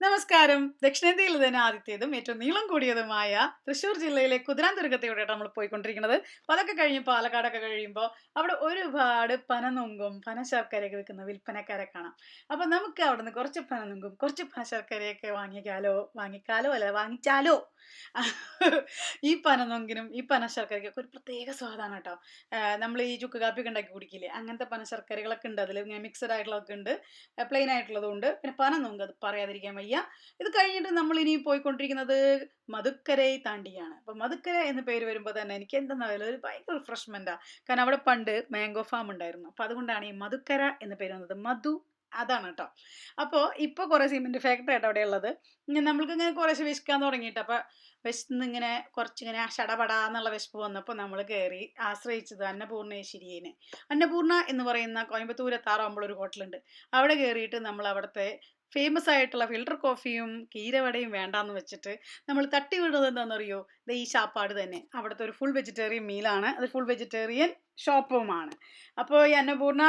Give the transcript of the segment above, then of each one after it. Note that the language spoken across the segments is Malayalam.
നമസ്കാരം. ദക്ഷിണേന്ത്യയിൽ തന്നെ ആദ്യത്തേതും ഏറ്റവും നീളം കൂടിയതുമായ തൃശ്ശൂർ ജില്ലയിലെ കുതിരാൻതുരുക്കത്തിലൂടെയാണ് നമ്മൾ പോയിക്കൊണ്ടിരിക്കുന്നത്. അപ്പോൾ അതൊക്കെ കഴിഞ്ഞ് പാലക്കാടൊക്കെ കഴിയുമ്പോൾ അവിടെ ഒരുപാട് പനനൊങ്കും പനശർക്കരയൊക്കെ വിൽക്കുന്ന വിൽപ്പനക്കാരെ കാണാം. അപ്പോൾ നമുക്ക് അവിടെ നിന്ന് കുറച്ച് പനനൊങ്കും കുറച്ച് പനശർക്കരയൊക്കെ വാങ്ങിക്കാലോ അല്ല വാങ്ങിച്ചാലോ. ഈ പനനൊങ്കിനും ഈ പനശർക്കരയ്ക്കൊക്കെ ഒരു പ്രത്യേക സ്വാദാണ് കേട്ടോ. നമ്മൾ ഈ ചുക്ക് കാപ്പിയൊക്കെ ഉണ്ടാക്കി കുടിക്കില്ലേ, അങ്ങനത്തെ പനശർക്കരകളൊക്കെ ഉണ്ട്. അതിൽ ഇങ്ങനെ മിക്സഡ് ആയിട്ടുള്ളതൊക്കെ ഉണ്ട്, പ്ലെയിൻ ആയിട്ടുള്ളതും ഉണ്ട്, പിന്നെ പനനൊങ്ക് അത് പറയാതിരിക്കാൻ വയ്യ. ഇത് കഴിഞ്ഞിട്ട് നമ്മൾ ഇനി പോയിക്കൊണ്ടിരിക്കുന്നത് മധുക്കരൈ താണ്ടിയാണ്. അപ്പൊ മധുക്കര എന്ന പേര് വരുമ്പോൾ തന്നെ എനിക്ക് എന്തെന്നായാലും ഒരു ഭയങ്കര റിഫ്രഷ്മെന്റാ. കാരണം അവിടെ പണ്ട് മാംഗോ ഫാം ഉണ്ടായിരുന്നു. അപ്പൊ അതുകൊണ്ടാണ് ഈ മധുക്കര എന്ന പേര് വന്നത്. മധു അതാണ് കേട്ടോ. അപ്പോൾ ഇപ്പോൾ കുറേ സിമെന്റ് ഫാക്ടറി ആയിട്ട് അവിടെ ഉള്ളത്. ഇങ്ങനെ നമ്മൾക്ക് ഇങ്ങനെ കുറേശ്ശെ വിശക്കാൻ തുടങ്ങിയിട്ട് അപ്പോൾ വിശന്ന് ഇങ്ങനെ കുറച്ചിങ്ങനെ ഷടപടാ എന്നുള്ള വിശപ്പ് വന്നപ്പോൾ നമ്മൾ കയറി ആശ്രയിച്ചത് അന്നപൂർണേശ്വരിയെ. അന്നപൂർണ എന്ന് പറയുന്ന കോയമ്പത്തൂർ എത്താറാകുമ്പോൾ ഒരു ഹോട്ടലുണ്ട്. അവിടെ കയറിയിട്ട് നമ്മൾ അവിടുത്തെ ഫേമസ് ആയിട്ടുള്ള ഫിൽട്ടർ കോഫിയും കീരവടയും വേണ്ടാന്ന് വെച്ചിട്ട് നമ്മൾ തട്ടി വിടുന്നത് എന്താണെന്നറിയോ? ഈ ശാപ്പാട് തന്നെ. അവിടുത്തെ ഒരു ഫുൾ വെജിറ്റേറിയൻ മീലാണ്. അത് ഫുൾ വെജിറ്റേറിയൻ ഷോപ്പുമാണ്. അപ്പോൾ ഈ അന്നപൂർണ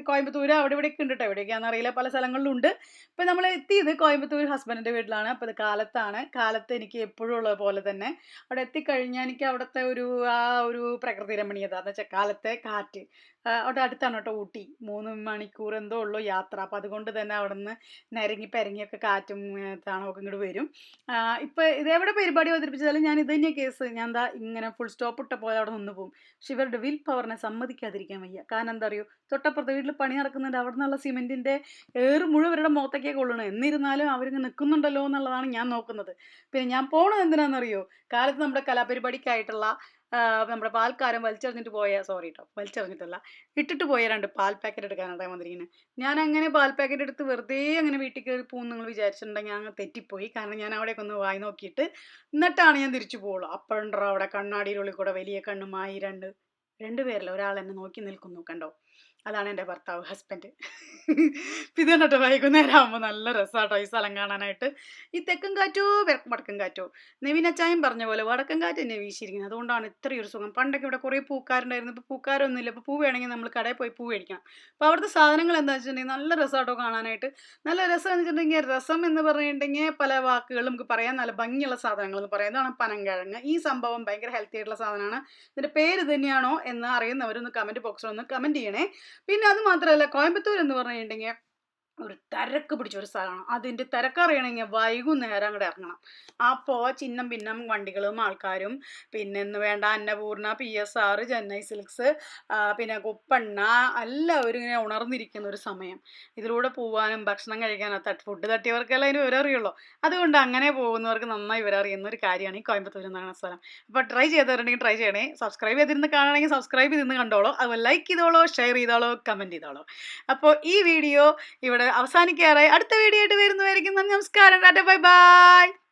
കോയമ്പത്തൂർ അവിടെ ഇവിടെയൊക്കെ ഉണ്ട് കേട്ടോ. എവിടെയൊക്കെയാണെന്ന് അറിയില്ല, പല സ്ഥലങ്ങളിലും ഉണ്ട്. ഇപ്പം നമ്മൾ എത്തിയത് കോയമ്പത്തൂർ ഹസ്ബൻഡിൻ്റെ വീട്ടിലാണ്. അപ്പോൾ ഇത് കാലത്താണ്. കാലത്ത് എനിക്ക് എപ്പോഴും ഉള്ളത് പോലെ തന്നെ അവിടെ എത്തിക്കഴിഞ്ഞാൽ എനിക്ക് അവിടുത്തെ ഒരു പ്രകൃതി രമണീയത എന്ന് വെച്ചാൽ കാലത്തെ കാറ്റ്. അവിടെ അടുത്താണ് കേട്ടോ ഊട്ടി. 3 മണിക്കൂർ എന്തോ ഉള്ളൂ യാത്ര. അപ്പോൾ അതുകൊണ്ട് തന്നെ അവിടെ നിന്ന് നിരങ്ങി പെരങ്ങിയൊക്കെ കാറ്റും തണുപ്പൊക്കെ ഇങ്ങോട്ട് വരും. ഇപ്പം ഇതെവിടെ പരിപാടി അവതരിപ്പിച്ചാലും ഞാൻ ഇത് തന്നെയാണ് കേസ്. ഞാൻ എന്താ ഇങ്ങനെ ഫുൾ സ്റ്റോപ്പ് ഇട്ട പോലെ അവിടെ നിന്ന് പോകും. പക്ഷെ ഇവരുടെ വിൽ പവറിനെ സമ്മതിക്കാതിരിക്കാൻ വയ്യ. കാരണം എന്താ അറിയോ, തൊട്ടപ്പുറത്തെ വീട്ടിൽ പണി നടക്കുന്നുണ്ട്. അവിടെ നിന്നുള്ള സിമെൻറ്റിൻ്റെ ഏറ് മുഴുവൻ ഇവരുടെ മുഖത്തേക്കേ കൊള്ളണം. എന്നിരുന്നാലും അവരിങ്ങനെ നിൽക്കുന്നുണ്ടല്ലോ എന്നുള്ളതാണ് ഞാൻ നോക്കുന്നത്. പിന്നെ ഞാൻ പോണത് എന്തിനാണെന്നറിയോ, കാലത്ത് നമ്മുടെ കലാപരിപാടിക്കായിട്ടുള്ള നമ്മുടെ പാൽക്കാരൻ വലിച്ചെറിഞ്ഞിട്ടല്ല, ഇട്ടിട്ട് പോയ 2 പാൽ പാക്കറ്റ് എടുക്കാനാണ് വന്നിരിക്കുന്നത്. ഞാൻ അങ്ങനെ പാൽ പാക്കറ്റ് എടുത്ത് വെറുതെ അങ്ങനെ വീട്ടിൽ കയറി പോകും നിങ്ങൾ വിചാരിച്ചിട്ടുണ്ടെങ്കിൽ അങ്ങ് തെറ്റിപ്പോയി. കാരണം ഞാൻ അവിടേക്ക് ഒന്ന് വായി നോക്കിയിട്ട് എന്നിട്ടാണ് ഞാൻ തിരിച്ചു പോകുള്ളൂ. അപ്പോഴുണ്ടോ അവിടെ കണ്ണാടിയിലുള്ളിൽ കൂടെ വലിയ കണ്ണുമായി രണ്ട് പേരല്ല, ഒരാൾ എന്നെ നോക്കി നിൽക്കുന്നു കണ്ടോ. അതാണ് എൻ്റെ ഭർത്താവ്, ഹസ്ബൻഡ്. ഇത് കണ്ടോ, വൈകുന്നേരം ആകുമ്പോൾ നല്ല രസമാട്ടോ ഈ സ്ഥലം കാണാനായിട്ട്. ഈ തെക്കും കാറ്റോ വടക്കും കാറ്റോ, നെവിനച്ചായം പറഞ്ഞ പോലെ വടക്കും കാറ്റ് എന്നെ വീശിയിരിക്കുന്നത്. അതുകൊണ്ടാണ് ഇത്രയൊരു സുഖം. പണ്ടൊക്കെ ഇവിടെ കുറേ പൂക്കാരുണ്ടായിരുന്നു. ഇപ്പോൾ പൂക്കാരൊന്നുമില്ല. ഇപ്പോൾ പൂ വേണമെങ്കിൽ നമ്മൾ കടയിൽ പോയി പൂ മേടിക്കണം. അപ്പോൾ അവിടുത്തെ സാധനങ്ങൾ എന്താ വെച്ചിട്ടുണ്ടെങ്കിൽ നല്ല രസമാട്ടോ കാണാനായിട്ട്. നല്ല രസം എന്ന് വെച്ചിട്ടുണ്ടെങ്കിൽ, രസം എന്ന് പറഞ്ഞിട്ടുണ്ടെങ്കിൽ പല വാക്കുകളും നമുക്ക് പറയാൻ നല്ല ഭംഗിയുള്ള സാധനങ്ങൾ എന്ന് പറയുന്നതാണ് പനങ്കിഴങ്ങ്. ഈ സംഭവം ഭയങ്കര ഹെൽത്തി ആയിട്ടുള്ള സാധനമാണ്. ഇതിൻ്റെ പേര് തന്നെയാണോ എന്ന് അറിയുന്നവരൊന്ന് കമൻറ്റ് ബോക്സിൽ ഒന്ന് കമൻറ്റ് ചെയ്യണേ. പിന്നെ അത് മാത്രമല്ല, കോയമ്പത്തൂർ എന്ന് പറഞ്ഞിട്ടുണ്ടെങ്കിൽ ഒരു തിരക്ക് പിടിച്ച ഒരു സ്ഥലമാണ്. അതിൻ്റെ തിരക്കറിയണമെങ്കിൽ വൈകുന്നേരം അങ്ങോട്ട് ഇറങ്ങണം. അപ്പോൾ ചിന്നം ഭിന്നം വണ്ടികളും ആൾക്കാരും, പിന്നെ എന്ന് വേണ്ട അന്നപൂർണ, PSR, ചെന്നൈ സിൽക്സ്, പിന്നെ കുപ്പണ്ണ എല്ലാവരും ഇങ്ങനെ ഉണർന്നിരിക്കുന്ന ഒരു സമയം. ഇതിലൂടെ പോകാനും ഭക്ഷണം കഴിക്കാനും ഫുഡ് തട്ടിയവർക്കെല്ലാം അതിന് വിവരറിയുള്ളൂ. അതുകൊണ്ട് അങ്ങനെ പോകുന്നവർക്ക് നന്നായി വിവരറിയുന്ന ഒരു കാര്യമാണ് ഈ കോയമ്പത്തൂർ എന്ന് പറയുന്ന സ്ഥലം. അപ്പോൾ ട്രൈ ചെയ്തവരുണ്ടെങ്കിൽ ട്രൈ ചെയ്യണേ. സബ്സ്ക്രൈബ് ചെയ്തിരുന്ന് കാണണമെങ്കിൽ സബ്സ്ക്രൈബ് ചെയ്തിരുന്ന് കണ്ടോളൂ. അതുപോലെ ലൈക്ക് ചെയ്തോളൂ, ഷെയർ ചെയ്തോളൂ, കമൻറ്റ് ചെയ്തോളൂ. അപ്പോൾ ഈ വീഡിയോ ഇവിടെ അവസാനിക്കാറായി. അടുത്ത വീഡിയോ ആയിട്ട് വരുന്നതായിരിക്കും. നമസ്കാരം, ടാറ്റ, ബൈ ബൈ.